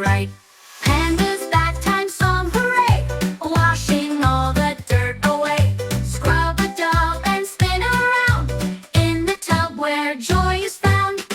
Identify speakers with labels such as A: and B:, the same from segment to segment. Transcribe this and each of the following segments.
A: right. Pandas Bathtime Song, hooray! Washing all the dirt away. Scrub a dub and spin around in the tub where joy is found.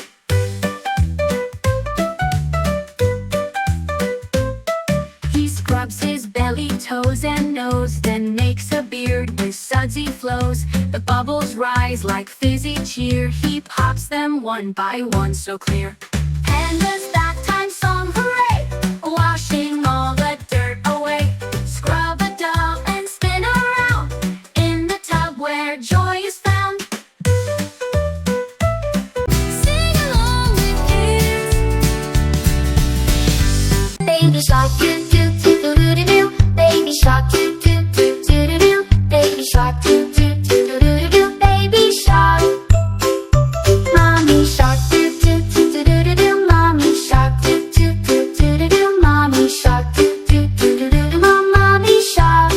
A: He scrubs his belly, toes and nose, then makes a beard with sudsy flows. The bubbles rise like fizzy cheer. He pops them one by one so clear. Pandas Bathtime Song, hooray! Washing all the dirt away. Scrub a dub and spin around in the tub where joy is found. Sing along with kids.
B: Baby shark, doo doo doo doo doo doo. Baby shark, doo doo doo doo doo doo. Baby shark, doo doo doo doo doo doo. Baby shark. Mommy shark, doo doo doo doo doo doo. Mommy shark, doo doo doo doo doo doo. Mommy shark, doo doo doo doo doo doo. Mommy shark.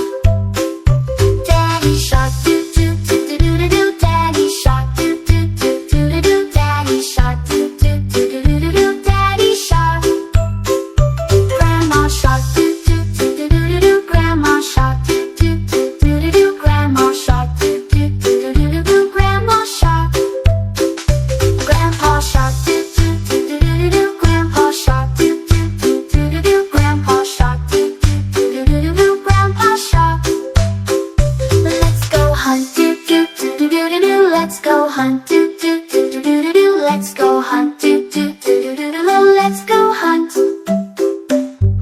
B: Daddy shark, doo doo doo doo doo doo. Daddy shark, doo doo doo doo doo doo. Daddy shark, doo doo doo doo doo doo. Daddy shark. Grandma shark, doo doo doo doo doo doo. Grandma shark, doo doo doo doo doo doo. Grandma shark, doo doo doo doo doo doo. Grandma shark. Grandpa shark, doo doo doo doo doo doo. Grandpa shark, doo doo doo doo doo doo. Grandpa shark, doo doo doo doo doo doo. Grandpa shark. Let's go hunt, doo doo doo doo doo doo. Let's go hunt, doo doo doo doo doo doo. Let's go hunt, doo doo doo doo doo doo. Let's go hunt.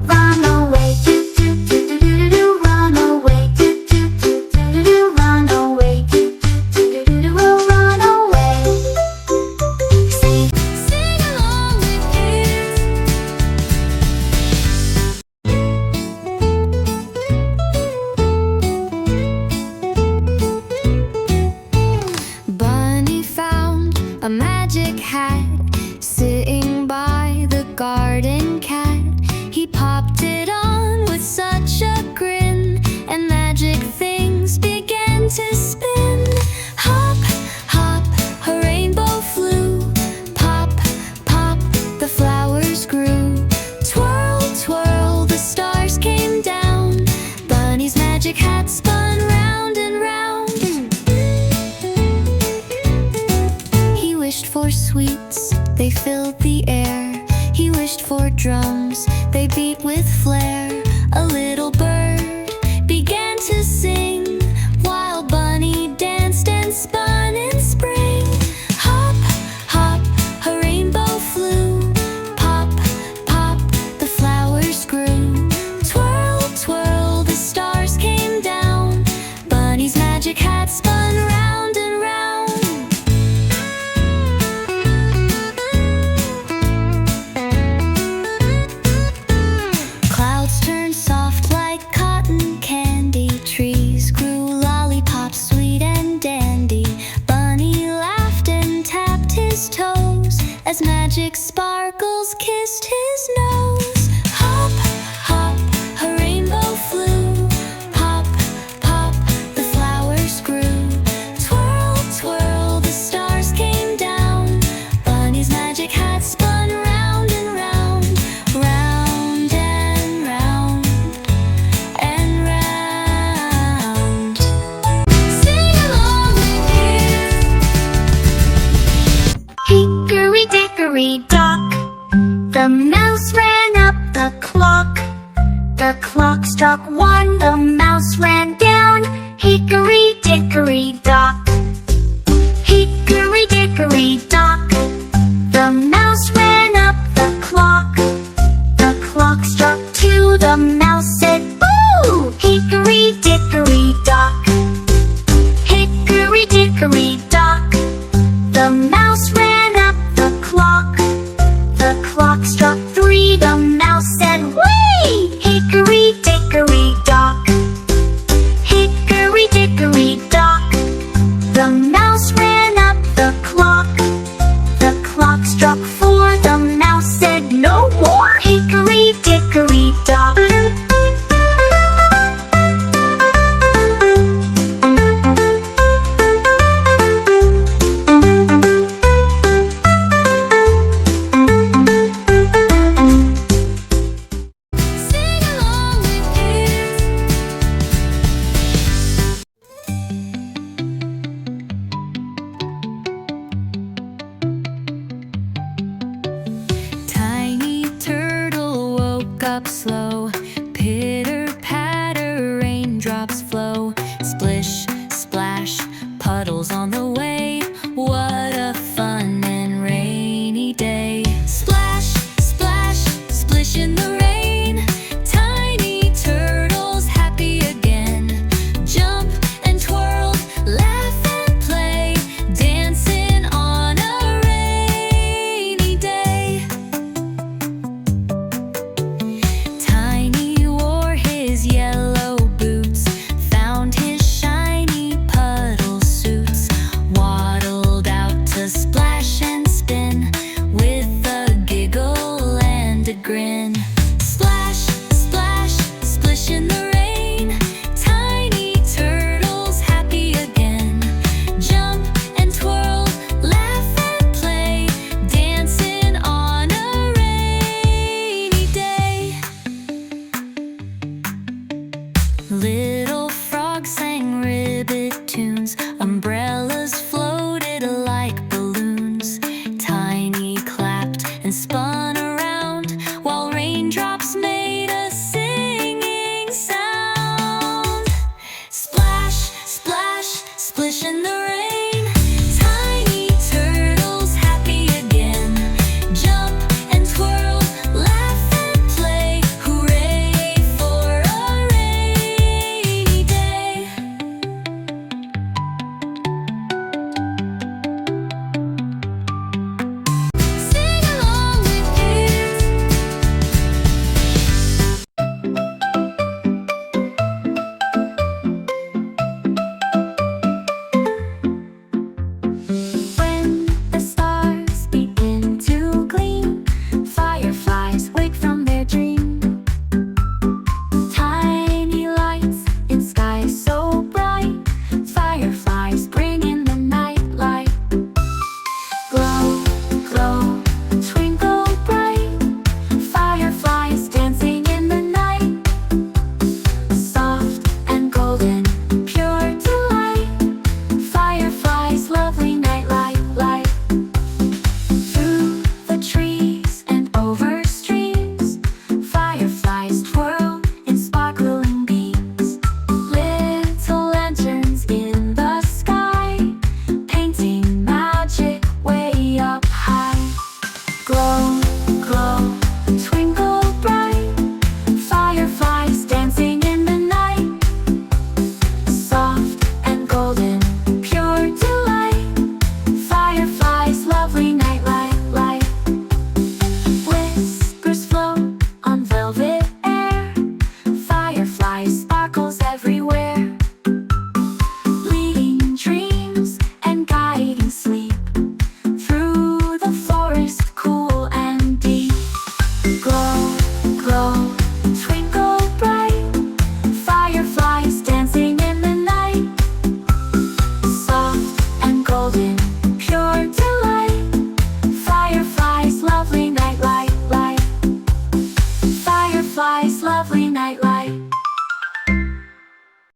B: Run away, doo doo doo doo doo doo. Run away, doo doo doo doo doo. Run away, doo doo doo doo doo. Run away. Sing.
A: Sing along with kids.
C: Bunny found a magic hat sitting by the garden cat. He popped it on with such a grin, and magic things began to spin. Hop, hop, a rainbow flew. Pop, pop, the flowers grew. Twirl, twirl, the stars came down. Bunny's magic hat spun round and round. He wished for sweets, they filled the air. He wished for drums, they beat with flair. A little bird began to sing, while Bunny danced and spun in spring. Hop, hop, a rainbow flew. Pop, pop, the flowers grew. Twirl, twirl, the stars came down. Bunny's magic hat spun round and round. Clouds turned soft like cotton candy. Trees grew lollipops, sweet and dandy. Bunny laughed and tapped his toes as magic sparkles kissed his nose. Hop, hop, a rainbow flew. Pop, pop, the flowers grew. Twirl, twirl, the stars came down. Bunny's magic hat spun round and round. Round and round and round.
A: Sing along with kids.
B: Hickory dickory dock, the mouse ran up the clock. The clock struck one, the mouse ran down. Hickory dickory dock. Hickory dickory dock, the mouse ran up the clock. The clock struck two, the mouse said boo. Hickory dickory dock. Hickory dickory dock, the mouse ran up the clock. The clock struck three, the mouse said whee. Hickory dickory dock. Hickory dickory dock, the mouse ran up the clock. The clock struck four, the mouse said no more. Hickory dickory dock.
C: up slow. Pitter patter, raindrops flow. Splish, splash, puddles on the way. What a fun and rainy day. Splash, splash, splish in the rain. Tiny turtles happy again. Jump and twirl, laugh and play, dancing on a rainy day. Tiny wore his yellow boots, found his shiny puddle suits, waddled out to splash and spin, with a giggle and a grin. Splash, splash, splish in the rain. Tiny turtles happy again. Jump and twirl, laugh and play, dancing on a rainy day. Little frogs sang ribbit tunes. Umbrellas floated like balloons. Tiny clapped and spun around, while raindrops made a singing sound. Splash, splash, splish in the rain. Tiny turtles happy again. Jump and twirl, laugh and play. Hooray for a rainy day. Sing along with kids.
A: When the stars begin to gleam, fireflies wake from their dream. Tiny lights in sky so bright, fireflies bring in the night light. Glow, glow, twinkle bright, fireflies dancing in the night. Soft and golden, pure delight, fireflies lovely night light light. Through the trees and over streams, fireflies twirl in sparkling beams. Little lanterns in the sky, painting magic way up high. Glow, glow, twinkle bright, fireflies dancing in the night. Soft and golden, pure delight, fireflies lovely night light light. Whispers float on velvet air, fireflies sparkles everywhere. Leading dreams and guiding sleep, through the forest cool and deep. Glow, glow, twinkle bright, fireflies dancing in the night. Soft and golden, pure delight, fireflies lovely night light light. Fireflies lovely